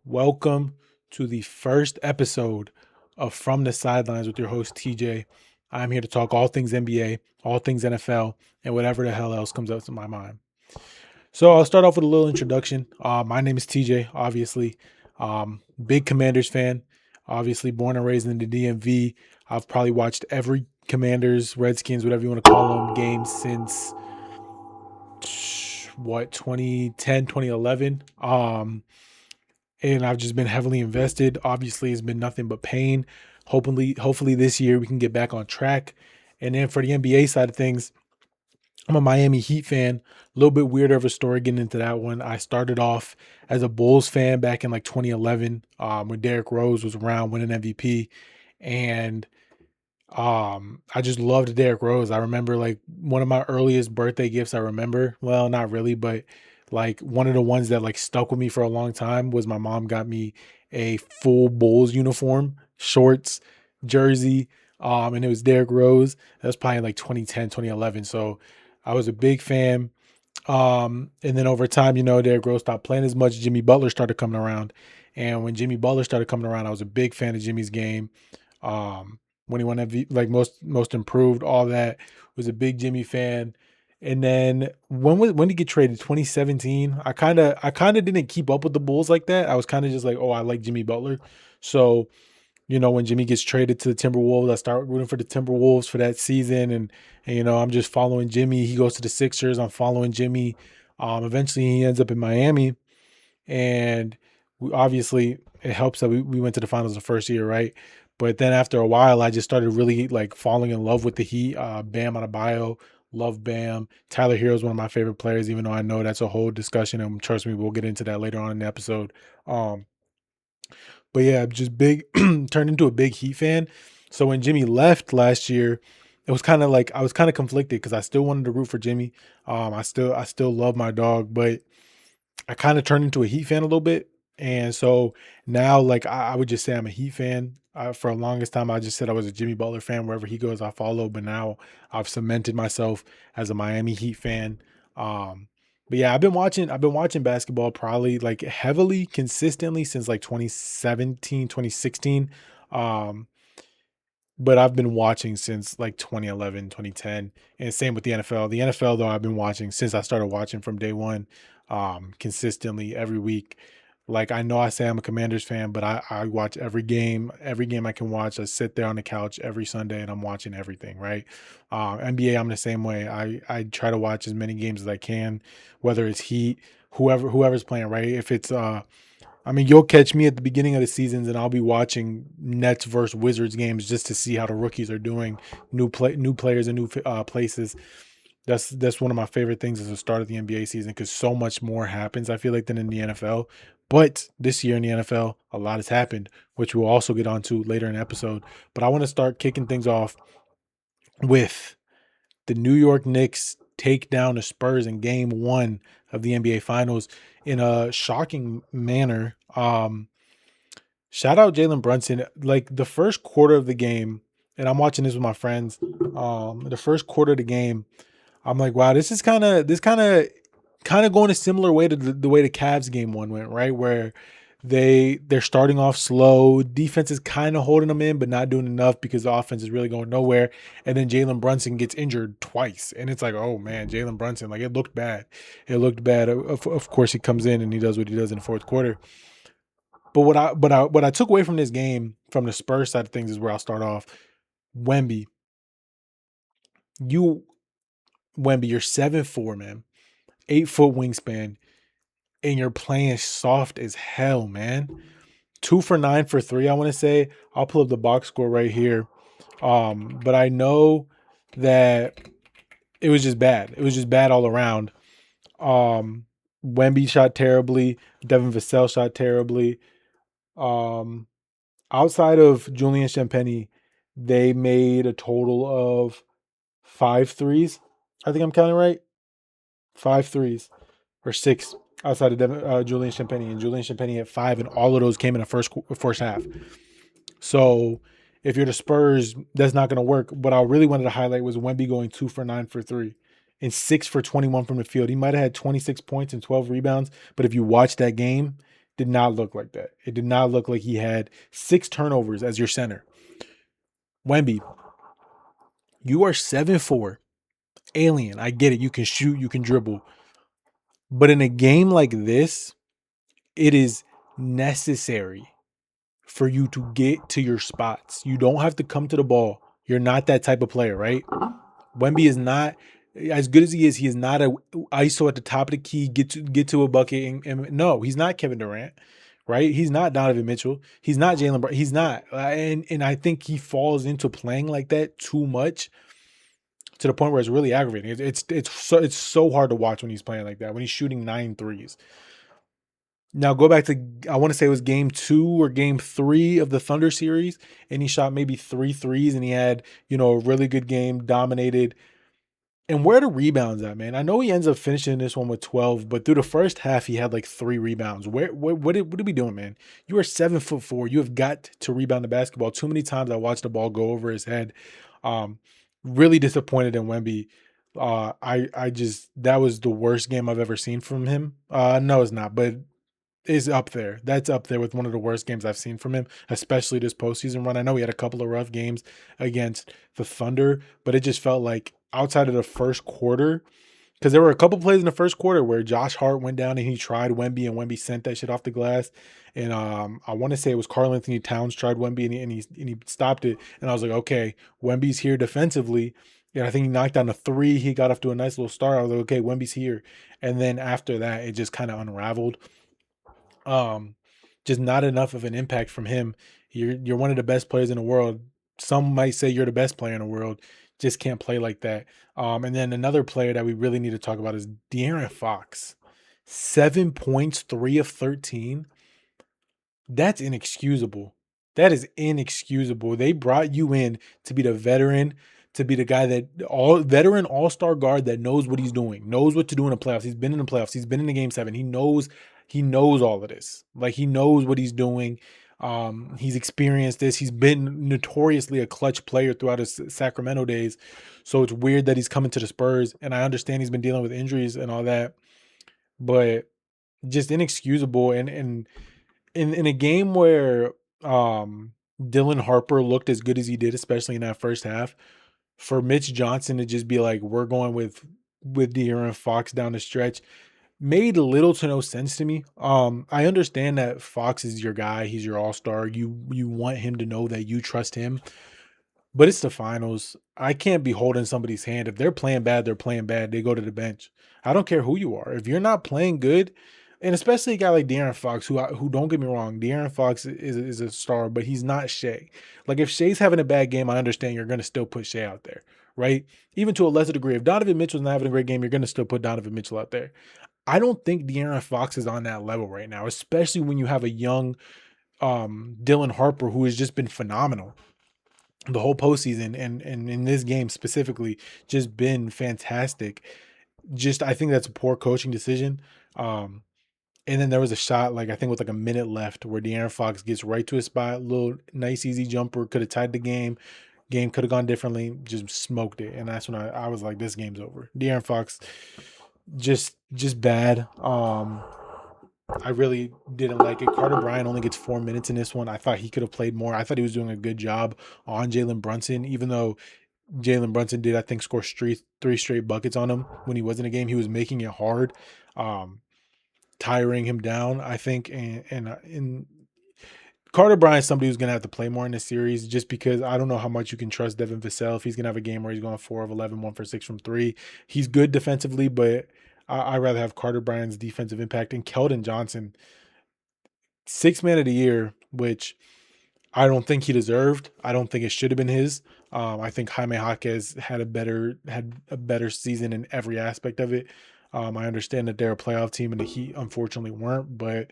Welcome to the first episode of From the Sidelines with your host TJ. I'm here to talk all things NBA, all things NFL, and whatever the hell else comes up to my mind. So I'll start off with a little introduction. My name is TJ, obviously. Big Commanders fan, obviously born and raised in the DMV. I've probably watched every Commanders, Redskins, whatever you want to call them, game since 2010, 2011. And I've just been heavily invested. Obviously, it's been nothing but pain. Hopefully this year we can get back on track. And then for the NBA side of things, I'm a Miami Heat fan. A little bit weirder of a story getting into that one. I started off as a Bulls fan back in like 2011 when Derrick Rose was around winning MVP. And I just loved Derrick Rose. I remember like one of my earliest birthday gifts I remember. Well, not really, but like one of the ones that like stuck with me for a long time was my mom got me a full Bulls uniform, shorts, jersey, and it was Derrick Rose. That was probably like 2010, 2011. So I was a big fan. And then over time, Derrick Rose stopped playing as much. Jimmy Butler started coming around. And when Jimmy Butler started coming around, I was a big fan of Jimmy's game. When he won MVP, like most improved, all that, was a big Jimmy fan. And then when did he get traded? 2017. I kind of didn't keep up with the Bulls like that. I was kind of just like, oh, I like Jimmy Butler. So, when Jimmy gets traded to the Timberwolves, I start rooting for the Timberwolves for that season. And I'm just following Jimmy. He goes to the Sixers. I'm following Jimmy. Eventually he ends up in Miami. And obviously it helps that we went to the finals the first year, right? But then after a while, I just started really like falling in love with the Heat. Bam Adebayo, love Bam. Tyler Hero is one of my favorite players, even though I know that's a whole discussion, and trust me, we'll get into that later on in the episode. Um, but yeah, just big turned into a big Heat fan. So when Jimmy left last year, it was kind of like I was kind of conflicted because I still wanted to root for Jimmy. I still love my dog, but I kind of turned into a Heat fan a little bit. And so now, like, I would just say I'm a Heat fan. For the longest time, I just said I was a Jimmy Butler fan. Wherever he goes, I follow. But now I've cemented myself as a Miami Heat fan. But yeah, I've been watching basketball probably like heavily, consistently since like 2017, 2016. Um, but I've been watching since like 2011, 2010, and same with the NFL. The NFL, though, I've been watching since I started watching from day one, consistently every week. Like I know I say I'm a Commanders fan, but I watch every game I can watch. I sit there on the couch every Sunday and I'm watching everything, right? NBA, I'm the same way. I try to watch as many games as I can, whether it's Heat, whoever's playing, right? If it's I mean, you'll catch me at the beginning of the seasons, and I'll be watching Nets versus Wizards games just to see how the rookies are doing, new players and new places. That's one of my favorite things at the start of the NBA season because so much more happens. I feel like than in the NFL. But this year in the NFL, a lot has happened, which we'll also get onto later in the episode. But I want to start kicking things off with the New York Knicks take down the Spurs in game one of the NBA Finals in a shocking manner. Shout out Jalen Brunson. Like the first quarter of the game, and I'm watching this with my friends. The first quarter of the game, I'm like, wow, this kind of going a similar way to the way the Cavs game one went, right? Where they're starting off slow. Defense is kind of holding them in, but not doing enough because the offense is really going nowhere. And then Jalen Brunson gets injured twice, and it's like, oh man, Jalen Brunson, like it looked bad. It looked bad. Of course, he comes in and he does what he does in the fourth quarter. But what I took away from this game, from the Spurs side of things, is where I'll start off. Wemby, you Wemby, you're 7'4", man, 8 foot wingspan, and you're playing soft as hell, man. 2 for 9 for three, I want to say. I'll pull up the box score right here. But I know that it was just bad. It was just bad all around. Um, Wemby shot terribly. Devin Vassell shot terribly. Um, Outside of Julian Champagny, they made a total of 5 threes. I think I'm counting right. 5 threes or six outside of Julian Champagny, and Julian Champagny had five, and all of those came in the first half. So if you're the Spurs, that's not going to work. What I really wanted to highlight was Wemby going 2 for 9 for three and 6 for 21 from the field. He might have had 26 points and 12 rebounds, but if you watch that game, did not look like that. It did not look like he had 6 turnovers as your center. Wemby, you are 7'4", alien. I get it. You can shoot, you can dribble. But in a game like this, it is necessary for you to get to your spots. You don't have to come to the ball. You're not that type of player, right? Wemby is not as good as he is. He is not a ISO at the top of the key, get to a bucket. And no, he's not Kevin Durant, right? He's not Donovan Mitchell. He's not Jalen Brown. He's not. And I think he falls into playing like that too much to the point where it's really aggravating. It's so hard to watch when he's playing like that, when he's shooting 9 threes. Now go back to, I want to say it was game 2 or game 3 of the Thunder series, and he shot maybe 3 threes, and he had, a really good game, dominated. And where are the rebounds at, man? I know he ends up finishing this one with 12, but through the first half, he had like 3 rebounds. What are we doing, man? You are 7'4". You have got to rebound the basketball. Too many times I watched the ball go over his head. Really disappointed in Wemby. I just, that was the worst game I've ever seen from him. No, it's not, but is up there. That's up there with one of the worst games I've seen from him, especially this postseason run. I know he had a couple of rough games against the Thunder, but it just felt like outside of the first quarter, because there were a couple plays in the first quarter where Josh Hart went down and he tried Wemby, and Wemby sent that shit off the glass. And I want to say it was Karl-Anthony Towns tried Wemby, and he stopped it. And I was like, okay, Wemby's here defensively. And I think he knocked down a 3. He got off to a nice little start. I was like, okay, Wemby's here. And then after that, it just kind of unraveled. Um, just not enough of an impact from him. You're one of the best players in the world. Some might say you're the best player in the world. Just can't play like that. And then another player that we really need to talk about is De'Aaron Fox. 7 points, 3 of 13. That's inexcusable. That is inexcusable. They brought you in to be the veteran, to be the guy that all-star guard that knows what he's doing, knows what to do in the playoffs. He's been in the playoffs. He's been in the game 7. He knows all of this. Like, he knows what he's doing. He's experienced this. He's been notoriously a clutch player throughout his Sacramento days. So it's weird that he's coming to the Spurs, and I understand he's been dealing with injuries and all that, but just inexcusable. And in a game where Dylan Harper looked as good as he did, especially in that first half, for Mitch Johnson to just be like, we're going with De'Aaron Fox down the stretch, made little to no sense to me. I understand that Fox is your guy. He's your all-star. You want him to know that you trust him. But it's the finals. I can't be holding somebody's hand. If they're playing bad, they're playing bad. They go to the bench. I don't care who you are. If you're not playing good, and especially a guy like De'Aaron Fox, who don't get me wrong, De'Aaron Fox is a star, but he's not Shea. Like, if Shea's having a bad game, I understand you're going to still put Shea out there, right? Even to a lesser degree. If Donovan Mitchell's not having a great game, you're going to still put Donovan Mitchell out there. I don't think De'Aaron Fox is on that level right now, especially when you have a young Dylan Harper who has just been phenomenal the whole postseason, and in this game specifically, just been fantastic. Just, I think that's a poor coaching decision. And then there was a shot, like I think with like a minute left, where De'Aaron Fox gets right to his spot, little nice easy jumper, could have tied the game. Game could have gone differently, just smoked it. And that's when I was like, this game's over. De'Aaron Fox, just bad. I really didn't like it. Carter Bryant only gets 4 minutes in this one. I thought he could have played more. I thought he was doing a good job on Jalen Brunson, even though Jalen Brunson did, I think, score 3 straight buckets on him when he was in a game. He was making it hard, tiring him down, I think. And Carter Bryant's somebody who's going to have to play more in this series, just because I don't know how much you can trust Devin Vassell if he's going to have a game where he's going 4 of 11, 1 for 6 from 3. He's good defensively, but I'd rather have Carter Bryant's defensive impact. And Keldon Johnson, 6th man of the year, which I don't think he deserved. I don't think it should have been his. I think Jaime Jaquez had a better season in every aspect of it. I understand that they're a playoff team and the Heat unfortunately weren't, but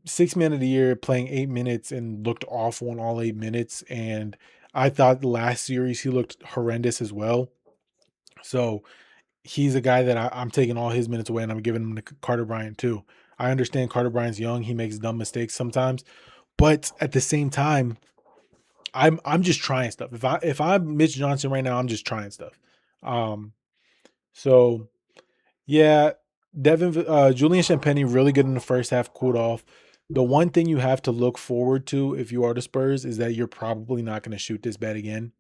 6th man of the year, playing 8 minutes and looked awful in all 8 minutes. And I thought the last series he looked horrendous as well. So he's a guy that I'm taking all his minutes away, and I'm giving him to Carter Bryant too. I understand Carter Bryant's young. He makes dumb mistakes sometimes, but at the same time, I'm just trying stuff. If I'm Mitch Johnson right now, I'm just trying stuff. So yeah, Julian Champagny really good in the first half, cooled off. The one thing you have to look forward to if you are the Spurs is that you're probably not going to shoot this bad again.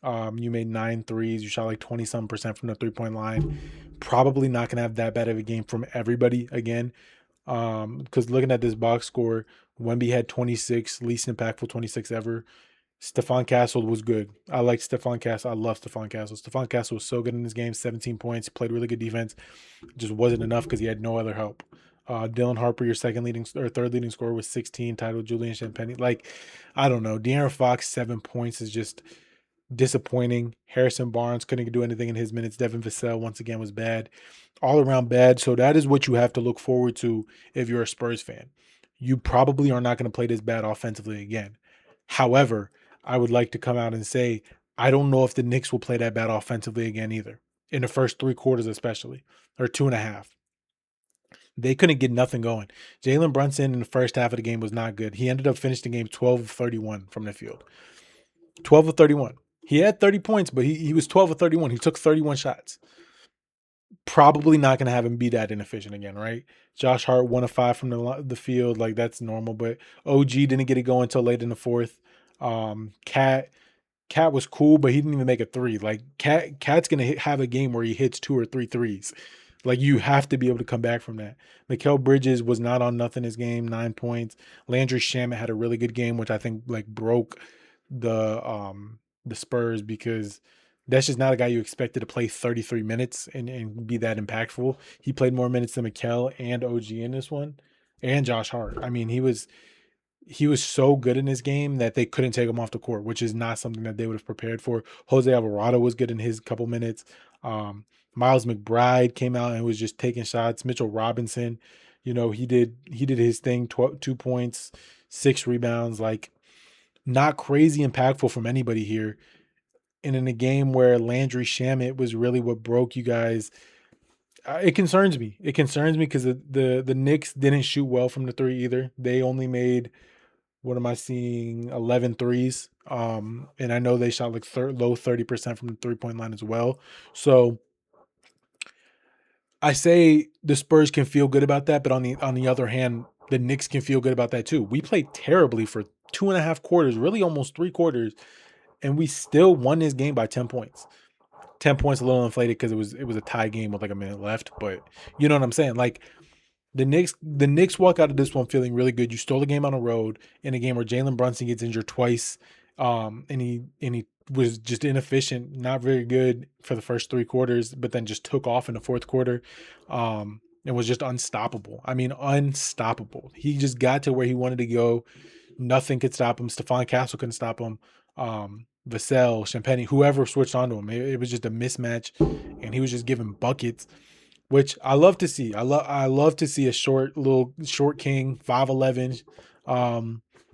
You made 9 threes. You shot like 20 some percent from the 3 point line. Probably not going to have that bad of a game from everybody again. Because looking at this box score, Wemby had 26, least impactful 26 ever. Stephon Castle was good. I like Stephon Castle. I love Stephon Castle. Stephon Castle was so good in this game. 17 points. Played really good defense. Just wasn't enough because he had no other help. Dylan Harper, your second leading or third leading scorer, was 16. Tied with Julian Champagny. Like, I don't know. De'Aaron Fox 7 points is just disappointing. Harrison Barnes couldn't do anything in his minutes. Devin Vassell once again was bad, all around bad. So that is what you have to look forward to if you're a Spurs fan. You probably are not going to play this bad offensively again. However, I would like to come out and say I don't know if the Knicks will play that bad offensively again either. In the first 3 quarters, especially, or 2.5. They couldn't get nothing going. Jalen Brunson in the first half of the game was not good. He ended up finishing the game 12 of 31 from the field. 12 of 31. He had 30 points, but he was 12 of 31. He took 31 shots. Probably not going to have him be that inefficient again, right? Josh Hart, 1 of 5 from the field. Like, that's normal. But OG didn't get it going until late in the fourth. Cat was cool, but he didn't even make a three. Like, Cat's going to have a game where he hits 2 or 3 threes. Like, you have to be able to come back from that. Mikal Bridges was not on nothing this game, 9 points. Landry Shamet had a really good game, which I think like broke the Spurs because that's just not a guy you expected to play 33 minutes and be that impactful. He played more minutes than Mikal and OG in this one, and Josh Hart. I mean, he was so good in this game that they couldn't take him off the court, which is not something that they would have prepared for. Jose Alvarado was good in his couple minutes. Miles McBride came out and was just taking shots. Mitchell Robinson, he did his thing, 2 points, 6 rebounds, like not crazy impactful from anybody here. And in a game where Landry Shamet was really what broke you guys, it concerns me. It concerns me because the Knicks didn't shoot well from the three either. They only made, what am I seeing, 11 threes. And I know they shot like low 30% from the 3 point line as well. So I say the Spurs can feel good about that, but on the other hand, the Knicks can feel good about that too. We played terribly for 2.5 quarters, really almost 3 quarters, and we still won this game by 10 points. 10 points a little inflated because it was a tie game with like a minute left, but you know what I'm saying? Like, the Knicks walk out of this one feeling really good. You stole the game on the road in a game where Jalen Brunson gets injured twice, and he was just inefficient, not very good for the first 3 quarters, but then just took off in the fourth quarter, and was just unstoppable. I mean, unstoppable. He just got to where he wanted to go. Nothing could stop him. Stephon Castle couldn't stop him. Vassell, Champagny, whoever switched onto him, it was just a mismatch, and he was just giving buckets, which I love to see. I love to see a short king, 5'11",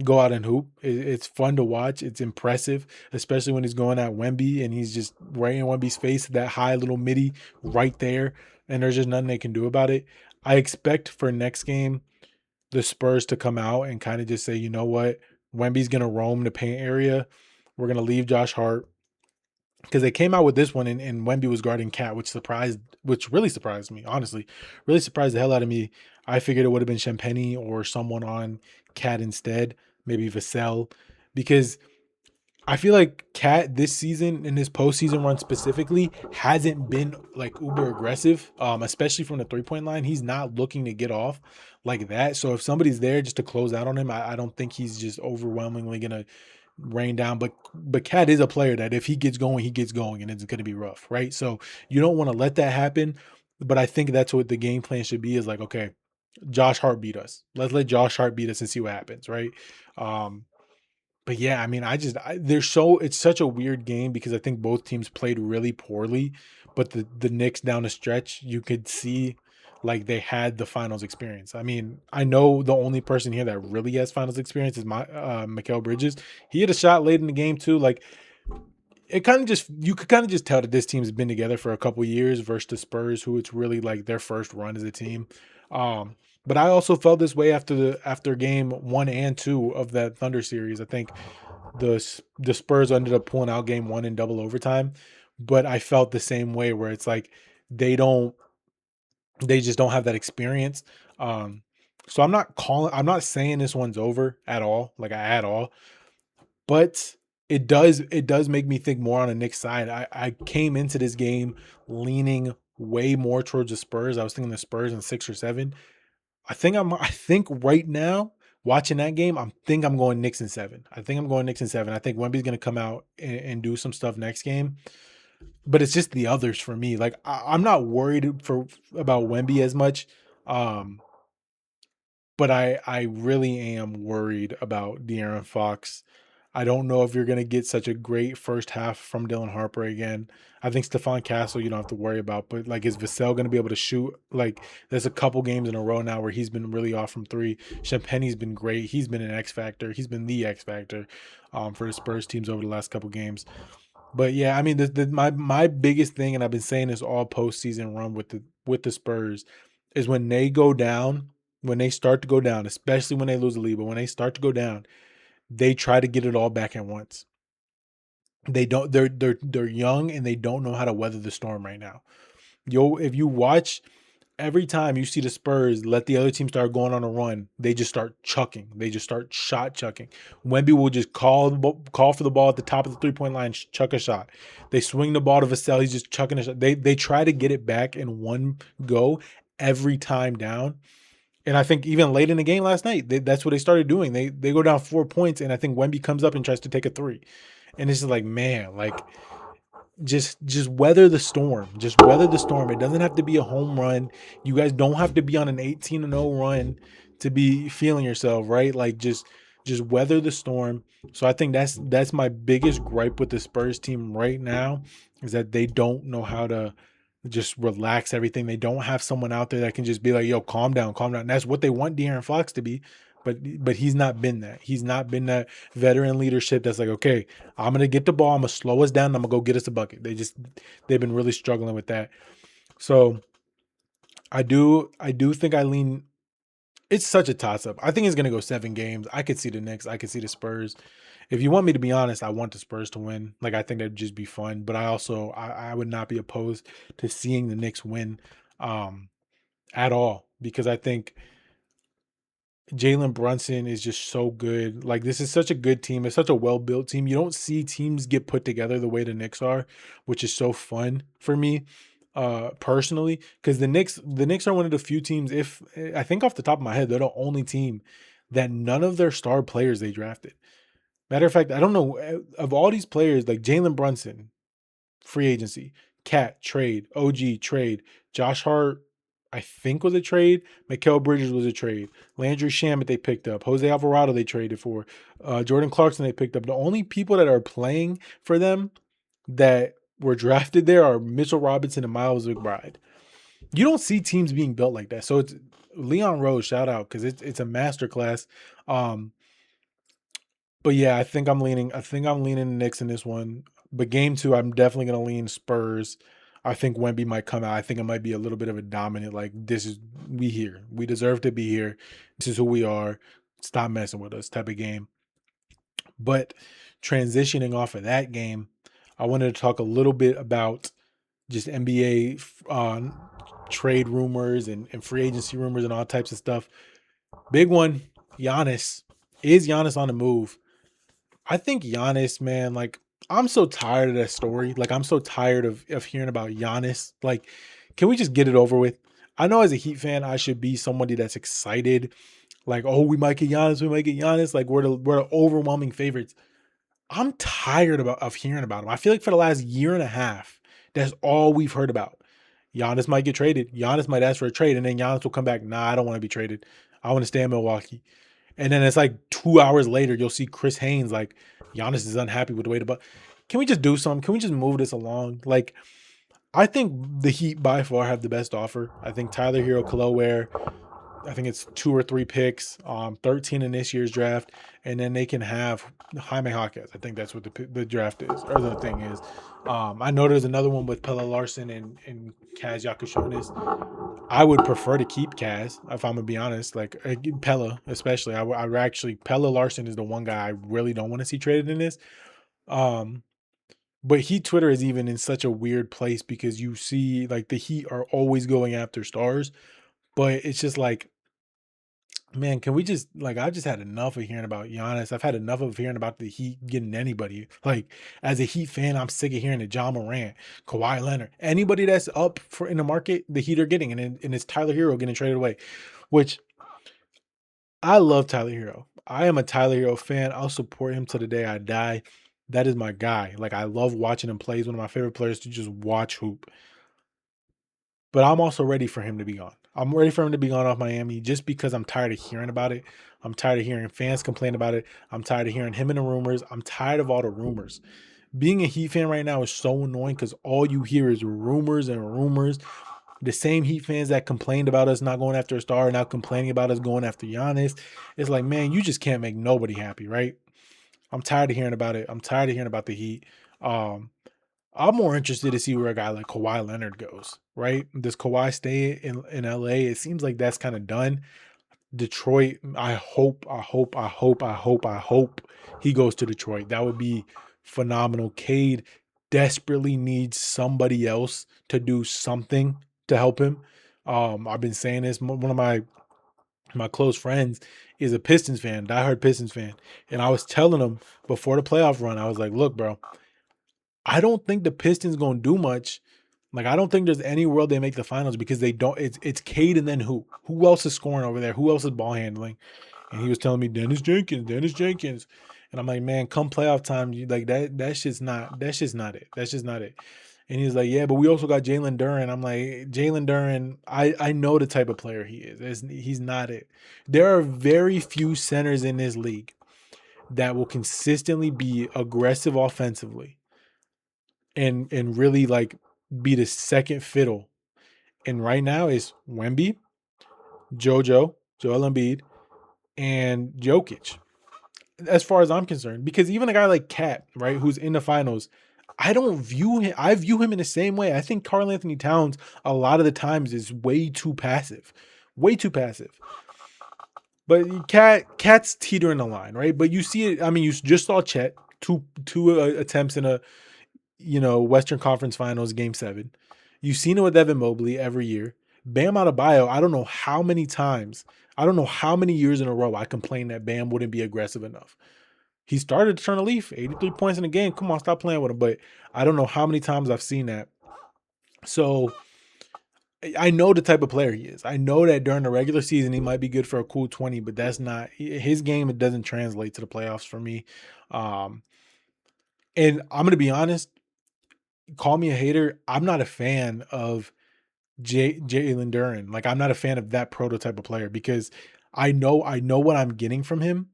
go out and hoop. It's fun to watch. It's impressive, especially when he's going at Wemby and he's just right in Wemby's face, that high little midi right there, and there's just nothing they can do about it. I expect for next game the Spurs to come out and kind of just say, you know what, Wemby's gonna roam the paint area. We're gonna leave Josh Hart, because they came out with this one and Wemby was guarding Cat, which really surprised me, honestly. Really surprised the hell out of me. I figured it would have been Champagny or someone on Cat instead, maybe Vassell, because I feel like Cat this season, in his postseason run specifically, hasn't been like uber aggressive, especially from the 3 point line. He's not looking to get off like that. So if somebody's there just to close out on him, I don't think he's just overwhelmingly gonna rain down. But Cat is a player that if he gets going, and it's gonna be rough, right? So you don't want to let that happen. But I think that's what the game plan should be, is like, okay, Josh Hart beat us. Let's let Josh Hart beat us and see what happens, right? But yeah, I mean, it's such a weird game because I think both teams played really poorly, but the Knicks down the stretch, you could see like they had the finals experience. I mean, I know the only person here that really has finals experience is Mikal Bridges. He had a shot late in the game too. Like, you could kind of just tell that this team's been together for a couple years versus the Spurs, who it's really like their first run as a team. But I also felt this way after game 1 and 2 of that Thunder series. I think the Spurs ended up pulling out game 1 in double overtime, but I felt the same way where it's like they don't They just don't have that experience. Um, so I'm not saying this one's over at all, like at all, but it does make me think more on the Knicks side. I came into this game leaning way more towards the Spurs. I was thinking the Spurs in 6 or 7. I think right now, watching that game, I'm going Knicks in 7. I think I'm going Knicks in 7. I think Wemby's gonna come out and do some stuff next game. But it's just the others for me. Like I'm not worried for about Wemby as much. Um, but I really am worried about De'Aaron Fox. I don't know if you're gonna get such a great first half from Dylan Harper again. I think Stephon Castle you don't have to worry about, but like is Vassell gonna be able to shoot? Like there's a couple games in a row now where he's been really off from three. Champagne's been great. He's been an X factor. He's been the X factor for the Spurs teams over the last couple games. But yeah, I mean, my biggest thing, and I've been saying this all postseason run with the Spurs, is when they go down, when they start to go down, especially when they lose the lead, but when they start to go down, they try to get it all back at once. They don't. They're young and they don't know how to weather the storm right now. If you watch every time you see the Spurs let the other team start going on a run, they just start chucking. They just start shot chucking. Wemby will just call for the ball at the top of the 3-point line, chuck a shot. They swing the ball to Vassell, he's just chucking a shot. They try to get it back in one go every time down. And I think even late in the game last night, that's what they started doing. They go down 4 points, and I think Wemby comes up and tries to take a three. And it's just like, man, like just weather the storm. Just weather the storm. It doesn't have to be a home run. You guys don't have to be on an 18-0 run to be feeling yourself, right? Like just weather the storm. So I think that's my biggest gripe with the Spurs team right now is that they don't know how to just relax everything. They don't have someone out there that can just be like, "Yo, calm down, calm down." And that's what they want De'Aaron Fox to be, but he's not been that. He's not been that veteran leadership that's like, "Okay, I'm gonna get the ball. I'm gonna slow us down. I'm gonna go get us a bucket." They've been really struggling with that. So I do think I lean. It's such a toss up. I think it's gonna go 7 games. I could see the Knicks. I could see the Spurs. If you want me to be honest, I want the Spurs to win. Like I think that'd just be fun. But I also I would not be opposed to seeing the Knicks win um, at all because I think Jalen Brunson is just so good. Like this is such a good team. It's such a well built team. You don't see teams get put together the way the Knicks are, which is so fun for me personally because the Knicks are one of the few teams, if I think off the top of my head, they're the only team that none of their star players they drafted. Matter of fact, I don't know of all these players like Jalen Brunson, free agency, Cat trade, OG trade, Josh Hart, I think was a trade, Mikal Bridges was a trade, Landry Shamet they picked up, Jose Alvarado they traded for, Jordan Clarkson they picked up. The only people that are playing for them that were drafted there are Mitchell Robinson and Miles McBride. You don't see teams being built like that. So it's Leon Rose, shout out because it's a masterclass. Um, but yeah, I think I'm leaning the Knicks in this one. But game two, I'm definitely gonna lean Spurs. I think Wemby might come out. I think it might be a little bit of a dominant, like this is we here. We deserve to be here. This is who we are. Stop messing with us type of game. But transitioning off of that game, I wanted to talk a little bit about just NBA trade rumors and free agency rumors and all types of stuff. Big one, Giannis. Is Giannis on the move? I think Giannis, man, like I'm so tired of that story. Like I'm so tired of hearing about Giannis. Like, can we just get it over with? I know as a Heat fan, I should be somebody that's excited. Like, oh, we might get Giannis, we might get Giannis. Like we're the overwhelming favorites. I'm tired of hearing about him. I feel like for the last year and a half, that's all we've heard about. Giannis might get traded. Giannis might ask for a trade, and then Giannis will come back. Nah, I don't want to be traded. I want to stay in Milwaukee. And then it's like 2 hours later, you'll see Chris Haynes like Giannis is unhappy with the way the but can we just do something? Can we just move this along? Like I think the Heat by far have the best offer. I think Tyler Hero, Kaloware, I think it's 2 or 3 picks, 13 in this year's draft, and then they can have Jaime Jaquez. I think that's what the draft is, or the thing is. I know there's another one with Pella Larson and Kaz Yakushonis. I would prefer to keep Kaz, if I'm gonna be honest. Like Pella, especially. I actually Pella Larson is the one guy I really don't want to see traded in this. Um, But Heat Twitter is even in such a weird place because you see like the Heat are always going after stars, but it's just like, man, can we just like I just had enough of hearing about Giannis. I've had enough of hearing about the Heat getting anybody. Like as a Heat fan, I'm sick of hearing the John Morant, Kawhi Leonard, anybody that's up for in the market, the Heat are getting, and it's Tyler Hero getting traded away, which I love Tyler Hero. I am a Tyler Hero fan. I'll support him to the day I die. That is my guy. Like I love watching him play. He's one of my favorite players to just watch hoop. But I'm also ready for him to be gone. I'm ready for him to be gone off Miami just because I'm tired of hearing about it. I'm tired of hearing fans complain about it. I'm tired of hearing him in the rumors. I'm tired of all the rumors. Being a Heat fan right now is so annoying because all you hear is rumors and rumors. The same Heat fans that complained about us not going after a star are now complaining about us going after Giannis. It's like, man, you just can't make nobody happy, right? I'm tired of hearing about it. I'm tired of hearing about the Heat. Um, I'm more interested to see where a guy like Kawhi Leonard goes, right? Does Kawhi stay in LA? It seems like that's kind of done. Detroit, I hope he goes to Detroit. That would be phenomenal. Cade desperately needs somebody else to do something to help him. I've been saying this. One of my close friends is a Pistons fan, diehard Pistons fan, and I was telling him before the playoff run, I was like, "Look, bro, I don't think the Pistons gonna do much. Like, I don't think there's any world they make the finals because they don't. It's Cade and then who? Who else is scoring over there? Who else is ball handling?" And he was telling me Dennis Jenkins, and I'm like, man, come playoff time, you like that. That's just not it. That's just not it. And he's like, yeah, but we also got Jalen Duren. I'm like, Jalen Duren, I know the type of player he is. He's not it. There are very few centers in this league that will consistently be aggressive offensively and really like be the second fiddle. And right now is Wemby, Joel Embiid, and Jokic. As far as I'm concerned, because even a guy like Cat, right, who's in the finals, I don't view him. I view him in the same way. I think Karl Anthony Towns a lot of the times is way too passive, way too passive. But Cat's teetering the line, right? But you see it. I mean, you just saw Chet two attempts in a Western Conference Finals Game 7. You've seen it with Evan Mobley every year. Bam Adebayo, I don't know how many times, I don't know how many years in a row I complained that Bam wouldn't be aggressive enough. He started to turn a leaf, 83 points in a game. Come on, stop playing with him. But I don't know how many times I've seen that. So I know the type of player he is. I know that during the regular season he might be good for a cool 20, but that's not his game. It doesn't translate to the playoffs for me. Um, and I'm gonna be honest, call me a hater. I'm not a fan of Jalen Duren. Like I'm not a fan of that prototype of player because I know what I'm getting from him.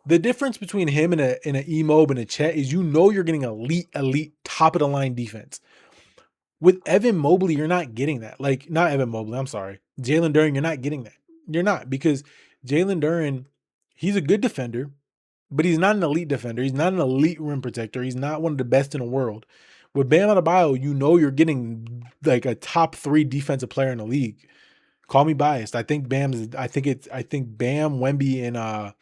The difference between him and an Emob and a Chet is you're getting elite top of the line defense. With Evan Mobley, you're not getting that. Like not Evan Mobley, I'm sorry. Jalen Duren, you're not getting that. You're not because Jalen Duren, he's a good defender, but he's not an elite defender. He's not an elite rim protector. He's not one of the best in the world. With Bam Adebayo, you're getting like a top 3 defensive player in the league. Call me biased. I think Bam, Wemby,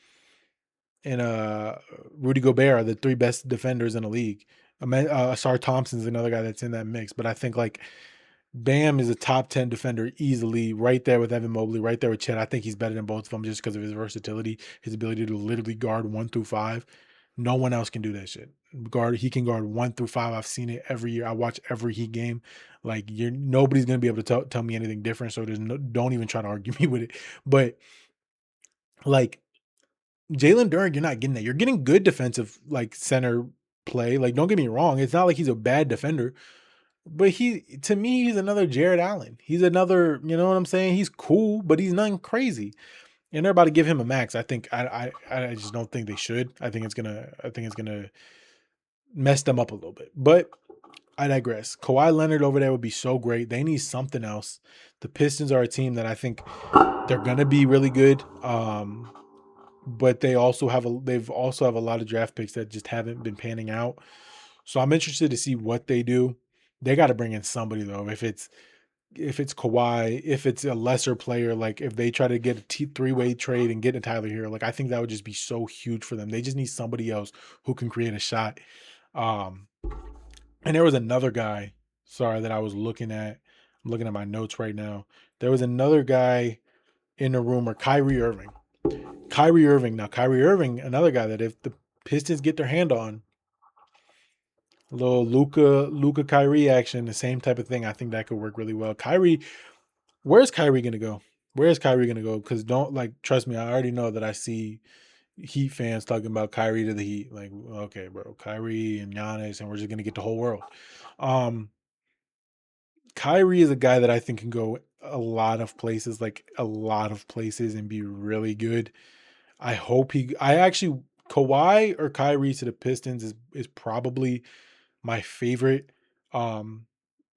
and Rudy Gobert are the 3 best defenders in the league. Asar Thompson's another guy that's in that mix, but I think like Bam is a top 10 defender easily, right there with Evan Mobley, right there with Chet. I think he's better than both of them just because of his versatility, his ability to literally guard 1 through 5. No one else can do that shit. He can guard 1 through 5. I've seen it every year. I watch every Heat game. Like nobody's gonna be able to tell me anything different. So don't even try to argue me with it. But like Jalen Duren, you're not getting that. You're getting good defensive like center play. Like don't get me wrong, it's not like he's a bad defender. But to me, he's another Jared Allen. He's another, you know what I'm saying? He's cool, but he's nothing crazy. And they're about to give him a max. I think I just don't think they should. I think it's gonna mess them up a little bit. But I digress. Kawhi Leonard over there would be so great. They need something else. The Pistons are a team that I think they're gonna be really good. But they've also have a lot of draft picks that just haven't been panning out. So I'm interested to see what they do. They got to bring in somebody though. If it's Kawhi, if it's a lesser player, like if they try to get a 3-way trade and get a Tyler Hero, like I think that would just be so huge for them. They just need somebody else who can create a shot. Um, And there was another guy, sorry, that I was looking at. I'm looking at my notes right now. There was another guy in the rumor, Kyrie Irving. Kyrie Irving. Now, Kyrie Irving, another guy that if the Pistons get their hand on, a little Luca Kyrie action, the same type of thing. I think that could work really well. Kyrie, where's Kyrie gonna go? Where's Kyrie gonna go? Because don't like trust me, I already know that I see Heat fans talking about Kyrie to the Heat. Like, okay, bro, Kyrie and Giannis, and we're just gonna get the whole world. Um, Kyrie is a guy that I think can go a lot of places, like a lot of places, and be really good. I hope he. I actually Kawhi or Kyrie to the Pistons is probably my favorite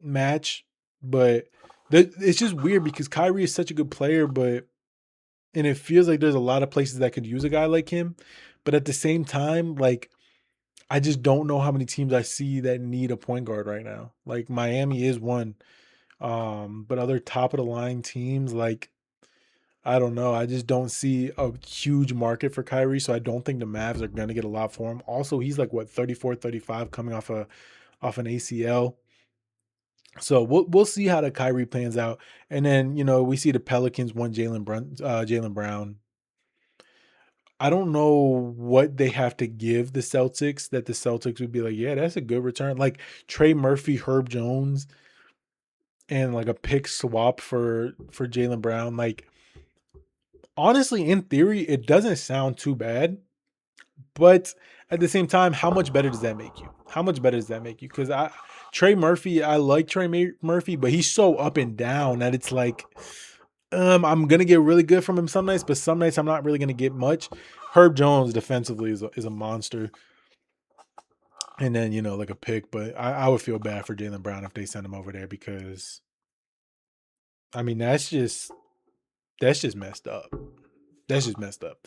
match, but it's just weird because Kyrie is such a good player, but and it feels like there's a lot of places that could use a guy like him, but at the same time, like I just don't know how many teams I see that need a point guard right now. Like Miami is one, but other top of the line teams like I don't know. I just don't see a huge market for Kyrie, so I don't think the Mavs are going to get a lot for him. Also, he's like what 34, 35 coming off an ACL. So we'll see how the Kyrie plans out. And then, we see the Pelicans won Jalen Brown. I don't know what they have to give the Celtics that the Celtics would be like, yeah, that's a good return. Like Trey Murphy, Herb Jones, and like a pick swap for Jalen Brown. Like honestly, in theory, it doesn't sound too bad. But at the same time, how much better does that make you? How much better does that make you? Because Trey Murphy, I like Murphy, but he's so up and down that it's like, I'm gonna get really good from him some nights, but some nights I'm not really gonna get much. Herb Jones defensively is a monster, and then like a pick, but I would feel bad for Jalen Brown if they send him over there because I mean that's just messed up. That's just messed up.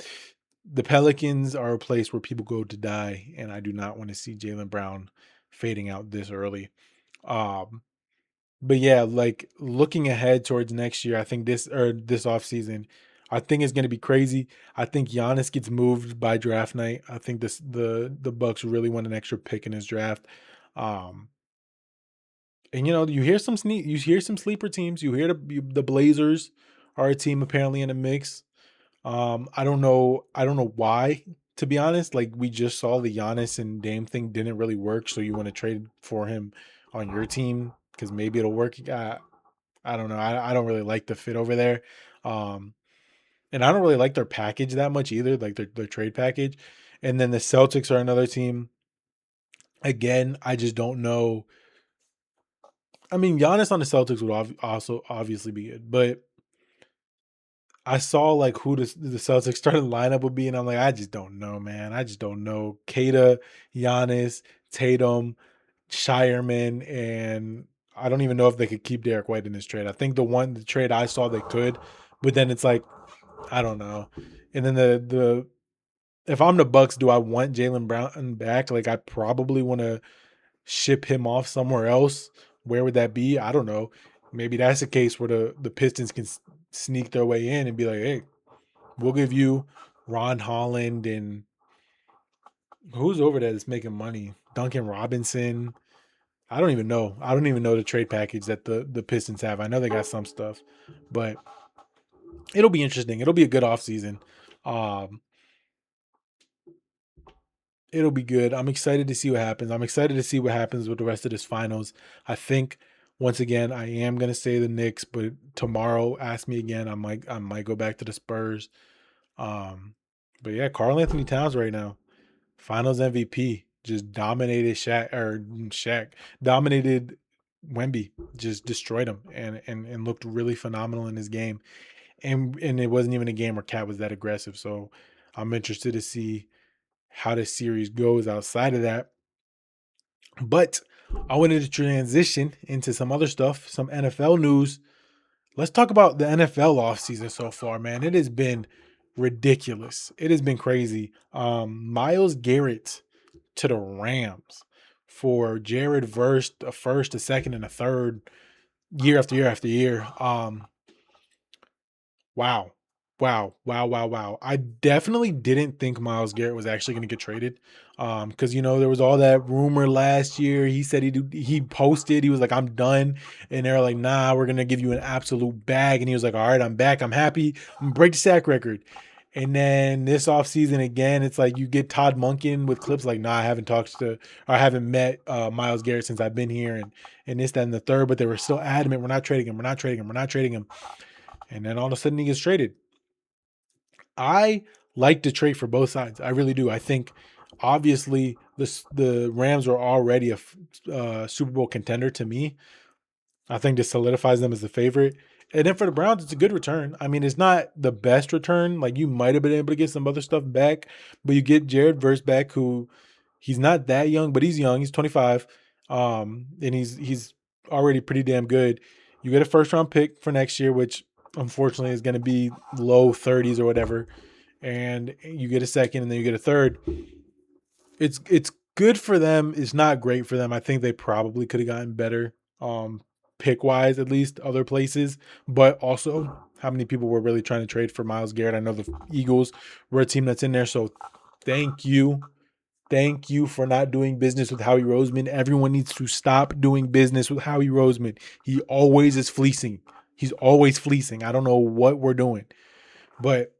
The Pelicans are a place where people go to die, and I do not want to see Jalen Brown fading out this early. Um, but yeah, like looking ahead towards next year, I think this offseason, I think it's gonna be crazy. I think Giannis gets moved by draft night. I think the Bucks really want an extra pick in his draft. Um, and you hear some sleeper teams. You hear the Blazers are a team apparently in the mix. I don't know why, to be honest. Like we just saw the Giannis and Dame thing didn't really work, so you want to trade for him on your team because maybe it'll work. I don't know. I don't really like the fit over there. Um, and I don't really like their package that much either, like their trade package. And then the Celtics are another team. Again, I just don't know. I mean, Giannis on the Celtics would also obviously be good, but I saw like who the Celtics starting lineup would be, and I'm like, I just don't know, man. I just don't know. Kata, Giannis, Tatum, Shireman, and I don't even know if they could keep Derek White in this trade. I think the trade I saw they could, but then it's like I don't know. And then the if I'm the Bucks, do I want Jalen Brown back? Like I probably want to ship him off somewhere else. Where would that be? I don't know. Maybe that's the case where the Pistons can sneak their way in and be like, hey, we'll give you Ron Holland and who's over there that's making money? Duncan Robinson. I don't even know. I don't even know the trade package that the Pistons have. I know they got some stuff, but it'll be interesting. It'll be a good offseason. Um, it'll be good. I'm excited to see what happens. I'm excited to see what happens with the rest of this finals. I think once again I am gonna say the Knicks, but tomorrow ask me again. I might go back to the Spurs. Um, but yeah, Karl Anthony Towns right now. Finals MVP, just dominated Shaq dominated Wemby, just destroyed him and looked really phenomenal in his game. And it wasn't even a game where Cat was that aggressive. So I'm interested to see how this series goes outside of that. But I wanted to transition into some other stuff, some NFL news. Let's talk about the NFL offseason so far, man. It has been ridiculous. It has been crazy. Myles Garrett to the Rams for Jared Verse, a first, a second, and a third year after year after year. Wow. Wow, wow, wow, wow. I definitely didn't think Myles Garrett was actually going to get traded. Because there was all that rumor last year. He said he posted, he was like, I'm done. And they're like, nah, we're gonna give you an absolute bag. And he was like, all right, I'm back. I'm happy. I'm gonna break the sack record. And then this offseason again, it's like you get Todd Monken with clips like, nah, I haven't talked to or I haven't met Myles Garrett since I've been here and this, that, and the third, but they were still adamant, we're not trading him, we're not trading him, we're not trading him. And then all of a sudden he gets traded. I like to trade for both sides. I really do. I think obviously the Rams are already a Super Bowl contender to me. I think this solidifies them as the favorite. And then for the Browns, it's a good return. I mean, it's not the best return. Like you might have been able to get some other stuff back, but you get Jared Verse back, who he's not that young, but he's young. He's 25, and he's already pretty damn good. You get a first round pick for next year, which unfortunately is going to be low 30s or whatever, and you get a second, and then you get a third. It's good for them. It's not great for them. I think they probably could have gotten better, pick wise, at least other places. But also, how many people were really trying to trade for Myles Garrett? I know the Eagles were a team that's in there. So thank you. Thank you for not doing business with Howie Roseman. Everyone needs to stop doing business with Howie Roseman. He always is fleecing. He's always fleecing. I don't know what we're doing. But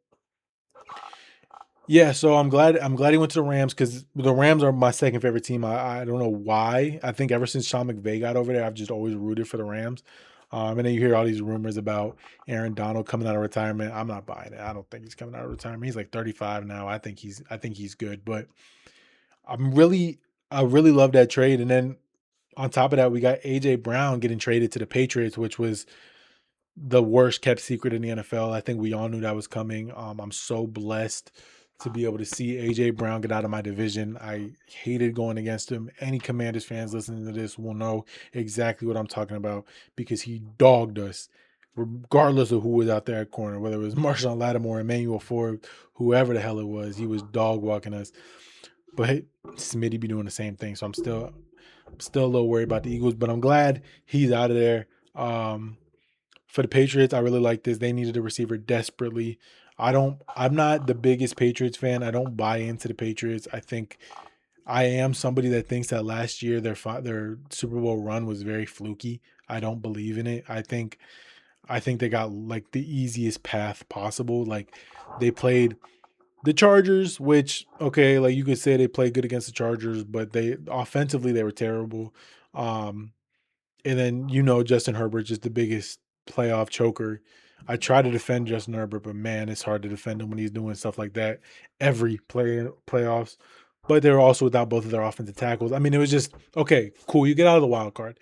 yeah, so I'm glad he went to the Rams because the Rams are my second favorite team. I don't know why. I think ever since Sean McVay got over there, I've just always rooted for the Rams. And then you hear all these rumors about Aaron Donald coming out of retirement. I'm not buying it. I don't think he's coming out of retirement. He's like 35 now. I think he's good, but I'm really I really love that trade. And then on top of that, we got AJ Brown getting traded to the Patriots, which was the worst kept secret in the NFL. I think we all knew that was coming. I'm so blessed to be able to see AJ Brown get out of my division. I hated going against him. Any Commanders fans listening to this will know exactly what I'm talking about because he dogged us, regardless of who was out there at corner, whether it was Marshawn Lattimore, Emmanuel Ford, whoever the hell it was. He was dog walking us. But Smitty be doing the same thing, so I'm still a little worried about the Eagles. But I'm glad he's out of there. For the Patriots, I really like this. They needed a receiver desperately. I'm not the biggest Patriots fan. I don't buy into the Patriots. I think I am somebody that thinks that last year their Super Bowl run was very fluky. I don't believe in it. I think they got like the easiest path possible. Like they played the Chargers, which okay, like you could say they played good against the Chargers, but they offensively they were terrible. Um, and then Justin Herbert just the biggest playoff choker. I try to defend Justin Herbert, but man, it's hard to defend him when he's doing stuff like that every playoffs. But they're also without both of their offensive tackles. I mean, it was just okay, cool. You get out of the wild card.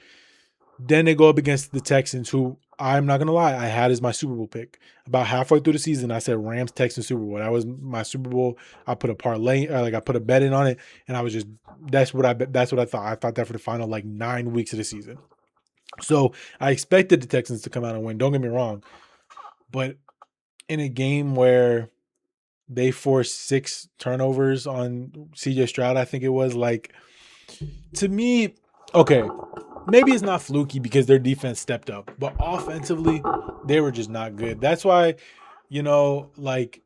Then they go up against the Texans, who I'm not gonna lie, I had as my Super Bowl pick. About halfway through the season, I said Rams Texans Super Bowl. That was my Super Bowl. I put a parlay, like I put a bet in on it, and I was just that's what I thought. I thought that for the final like 9 weeks of the season. So I expected the Texans to come out and win. Don't get me wrong, but in a game where they forced 6 turnovers on CJ Stroud, I think it was like to me, okay, maybe it's not fluky because their defense stepped up, but offensively, they were just not good. That's why, like,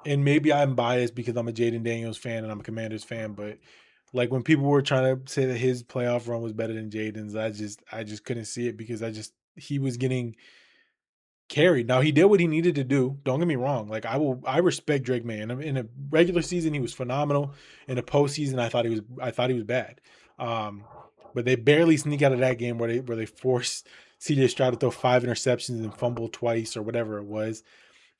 and maybe I'm biased because I'm a Jaden Daniels fan and I'm a Commanders fan, but like when people were trying to say that his playoff run was better than Jaden's, I just couldn't see it because he was getting carried. Now he did what he needed to do. Don't get me wrong. Like I respect Drake May. In a regular season, he was phenomenal. In a postseason, I thought he was bad. Um, but they barely sneak out of that game where they forced CJ Stroud to throw 5 interceptions and fumble twice or whatever it was.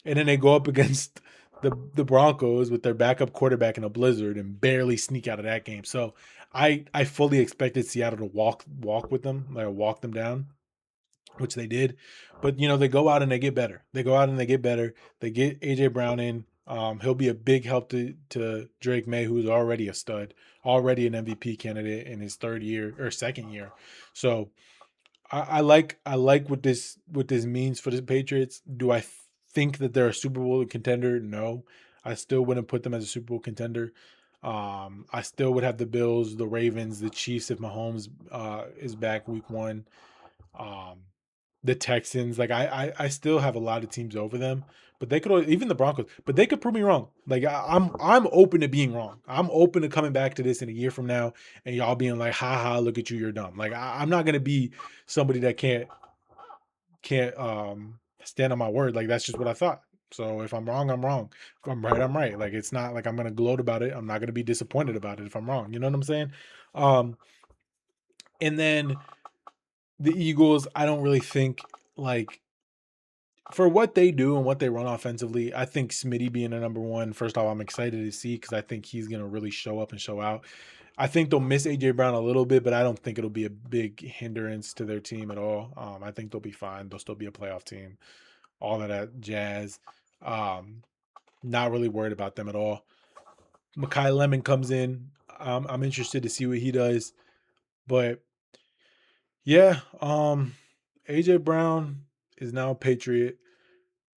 And then they go up against the Broncos with their backup quarterback in a blizzard and barely sneak out of that game. So I fully expected Seattle to walk with them, like walk them down, which they did. But they go out and they get better. They go out and they get better. They get AJ Brown in. He'll be a big help to Drake May, who's already a stud, already an MVP candidate in his third year or second year. So I like what this means for the Patriots. Do I think that they're a Super Bowl contender? No, I still wouldn't put them as a Super Bowl contender. I still would have the Bills, the Ravens, the Chiefs if Mahomes is back week 1. Um, the Texans. Like I still have a lot of teams over them, but they could even the Broncos. But they could prove me wrong. Like I'm open to being wrong. I'm open to coming back to this in a year from now and y'all being like, ha ha, look at you, you're dumb. Like I'm not gonna be somebody that can't stand on my word. Like that's just what I thought. So if I'm wrong, I'm wrong. If I'm right, I'm right. Like it's not like I'm gonna gloat about it. I'm not gonna be disappointed about it if I'm wrong. You know what I'm saying? Um, and then the Eagles, I don't really think like for what they do and what they run offensively, I think Smitty being a number one, first off, I'm excited to see because I think he's gonna really show up and show out. I think they'll miss AJ Brown a little bit, but I don't think it'll be a big hindrance to their team at all. I think they'll be fine. They'll still be a playoff team. All of that jazz. Um, Not really worried about them at all. Makai Lemon comes in. I'm interested to see what he does, but yeah, AJ Brown is now a Patriot.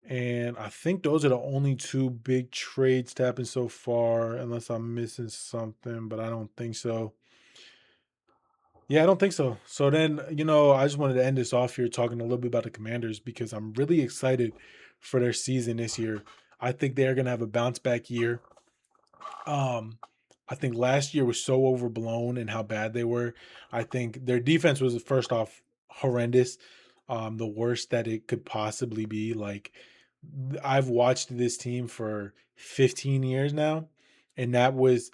And I think those are the only two big trades to happen so far, unless I'm missing something, but I don't think so. Yeah, I don't think so. So then, I just wanted to end this off here talking a little bit about the Commanders because I'm really excited for their season this year. I think they're going to have a bounce back year. Um, I think last year was so overblown and how bad they were. I think their defense was first off horrendous, the worst that it could possibly be. Like I've watched this team for 15 years now, and that was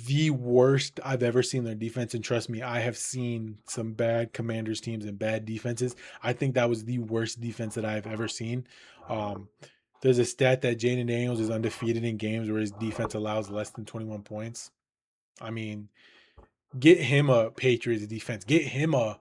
the worst I've ever seen their defense. And trust me, I have seen some bad Commanders teams and bad defenses. I think that was the worst defense that I've ever seen. Um, there's a stat that Jaden Daniels is undefeated in games where his defense allows less than 21 points. I mean, get him a Patriots defense, get him a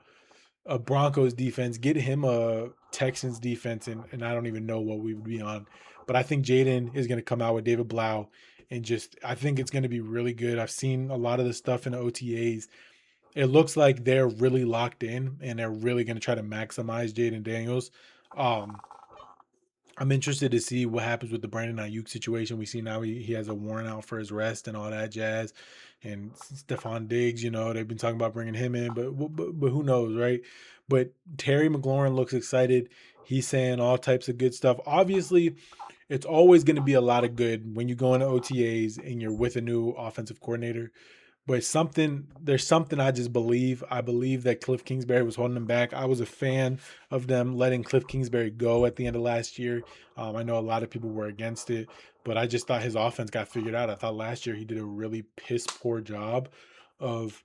Broncos defense, get him a Texans defense, and I don't even know what we would be on. But I think Jaden is going to come out with David Blau, and just I think it's going to be really good. I've seen a lot of the stuff in the OTAs. It looks like they're really locked in, and they're really going to try to maximize Jaden Daniels. Um, I'm interested to see what happens with the Brandon Ayuk situation. We see now he has a warrant out for his rest and all that jazz. And Stephon Diggs, they've been talking about bringing him in, but who knows, right? But Terry McLaurin looks excited. He's saying all types of good stuff. Obviously, it's always going to be a lot of good when you go into OTAs and you're with a new offensive coordinator. But there's something I just believe. I believe that Cliff Kingsbury was holding them back. I was a fan of them letting Cliff Kingsbury go at the end of last year. I know a lot of people were against it, but I just thought his offense got figured out. I thought last year he did a really piss poor job of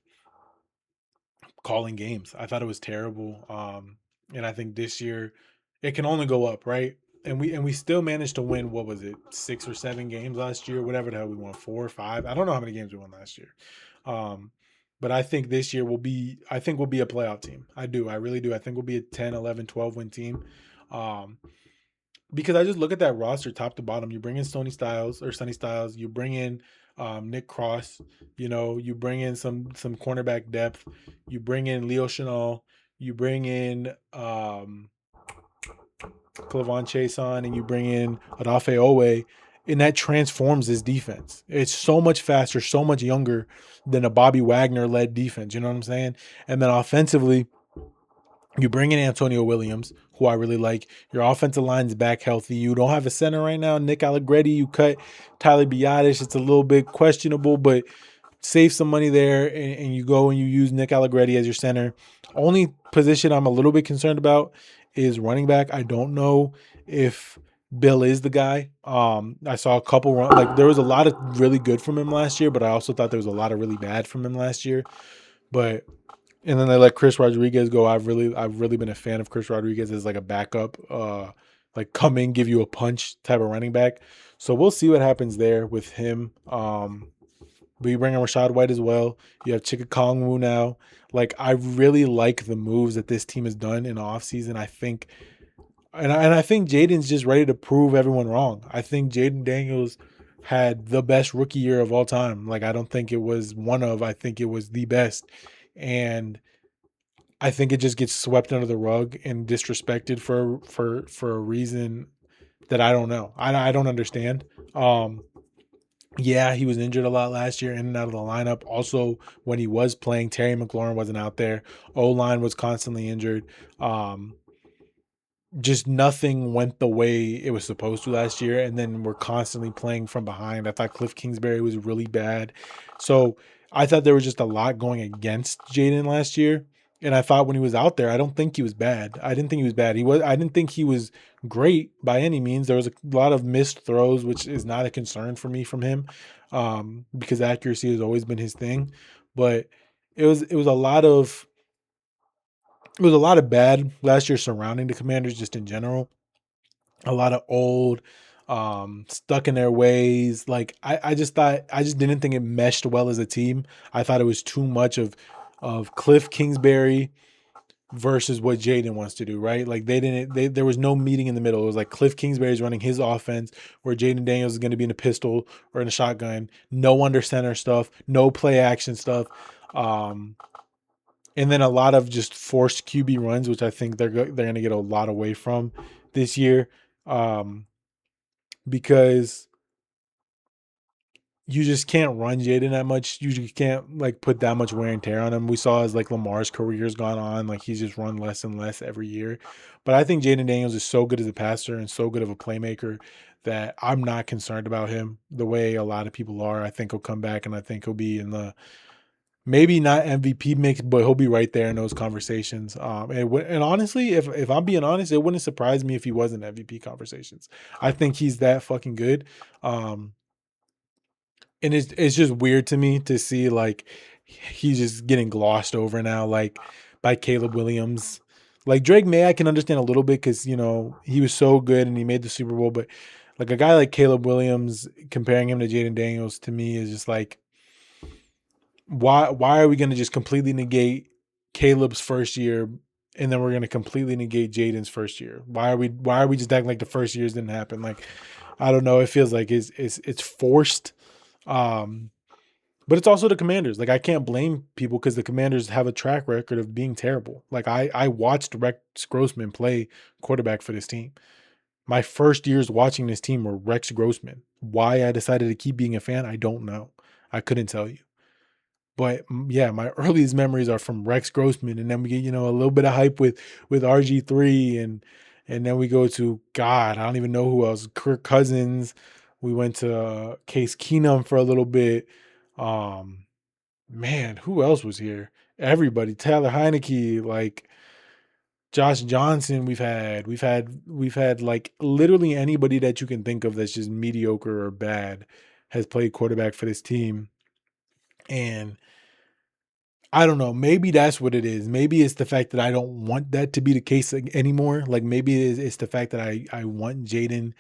calling games. I thought it was terrible. And I think this year it can only go up, right? And we still managed to win. What was it, 6 or 7 games last year? Whatever the hell we won, 4 or 5. I don't know how many games we won last year. Um, but I think this year I think we'll be a playoff team. I do. I really do. I think we'll be a 10, 11, 12 win team. Um, because I just look at that roster top to bottom. You bring in Sonny Styles, you bring in Nick Cross, you bring in some cornerback depth, you bring in Leo Chenal, you bring in Clavon Chason, and you bring in Adafe Owe, and that transforms this defense. It's so much faster, so much younger than a Bobby Wagner led defense. You know what I'm saying? And then offensively, you bring in Antonio Williams, who I really like. Your offensive line's back healthy. You don't have a center right now. Nick Allegretti, you cut Tyler Biadasz. It's a little bit questionable, but save some money there, and you go and you use Nick Allegretti as your center. Only position I'm a little bit concerned about is running back. I don't know if Bill is the guy. I saw a couple there was a lot of really good from him last year, but I also thought there was a lot of really bad from him last year. But and then they let Chris Rodriguez go. I've really been a fan of Chris Rodriguez as like a backup, like come in, give you a punch type of running back. So we'll see what happens there with him. But you bring in Rashad White as well. You have Chika Kongwu now. Like I really like the moves that this team has done in the offseason. I think I think Jaden's just ready to prove everyone wrong. I think Jaden Daniels had the best rookie year of all time. Like I don't think it was I think it was the best. And I think it just gets swept under the rug and disrespected for a reason that I don't know. I don't understand. Yeah, he was injured a lot last year, in and out of the lineup. Also, when he was playing, Terry McLaurin wasn't out there. O-line was constantly injured. just nothing went the way it was supposed to last year, and then we're constantly playing from behind. I thought Cliff Kingsbury was really bad, so I thought there was just a lot going against Jaden last year. And I thought when he was out there, I don't think he was bad. I didn't think he was bad. He was. I didn't think he was great by any means. There was a lot of missed throws, which is not a concern for me from him, because accuracy has always been his thing. But it was a lot of bad last year surrounding the Commanders just in general. A lot of old, stuck in their ways. Like I just didn't think it meshed well as a team. I thought it was too much of Cliff Kingsbury versus what Jaden wants to do, right? Like there was no meeting in the middle. It was like Cliff Kingsbury's running his offense where Jaden Daniels is going to be in a pistol or in a shotgun, no under center stuff, no play action stuff. And then a lot of just forced QB runs, which I think they're going to get a lot away from this year, because you just can't run Jaden that much. You just can't like put that much wear and tear on him. We saw as like Lamar's career's gone on, like he's just run less and less every year. But I think Jaden Daniels is so good as a passer and so good of a playmaker that I'm not concerned about him the way a lot of people are. I think he'll come back and I think he'll be in the maybe not MVP mix, but he'll be right there in those conversations. And honestly, if I'm being honest, it wouldn't surprise me if he wasn't MVP conversations. I think he's that fucking good. And it's just weird to me to see like he's just getting glossed over now, like by Caleb Williams. Like Drake May, I can understand a little bit because he was so good and he made the Super Bowl, but like a guy like Caleb Williams, comparing him to Jaden Daniels to me is just like, why are we going to just completely negate Caleb's first year and then we're going to completely negate Jaden's first year? Why are we just acting like the first years didn't happen? Like, I don't know. It feels like it's forced. But it's also the Commanders. Like I can't blame people because the Commanders have a track record of being terrible. Like I watched Rex Grossman play quarterback for this team. My first years watching this team were Rex Grossman. Why I decided to keep being a fan, I don't know. I couldn't tell you. But yeah, my earliest memories are from Rex Grossman, and then we get a little bit of hype with RG3, and then we go to God, I don't even know who else. Kirk Cousins. We went to Case Keenum for a little bit. Man, who else was here? Everybody, Taylor Heineke, like Josh Johnson. We've had like literally anybody that you can think of that's just mediocre or bad has played quarterback for this team, and I don't know. Maybe that's what it is. Maybe it's the fact that I don't want that to be the case anymore. Like maybe it's the fact that I want Jaden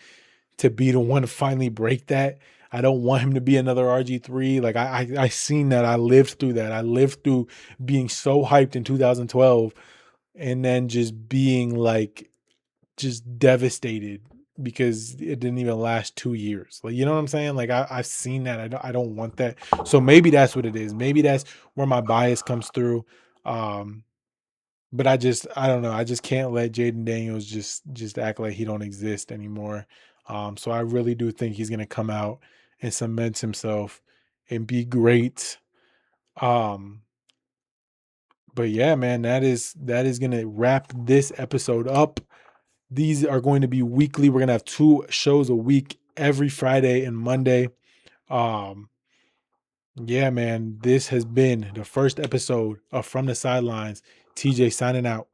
to be the one to finally break that. I don't want him to be another RG3. Like I seen that. I lived through that. I lived through being so hyped in 2012 and then just being like just devastated because it didn't even last 2 years. Like, you know what I'm saying? Like I've seen that. I don't want that. So maybe that's what it is. Maybe that's where my bias comes through. But I don't know. I just can't let Jaden Daniels just act like he don't exist anymore. So I really do think he's gonna come out and cement himself and be great. Um, but yeah, man, that is gonna wrap this episode up. These are going to be weekly. We're gonna have 2 shows a week every Friday and Monday. Um, yeah, man, this has been the first episode of From the Sidelines. TJ signing out.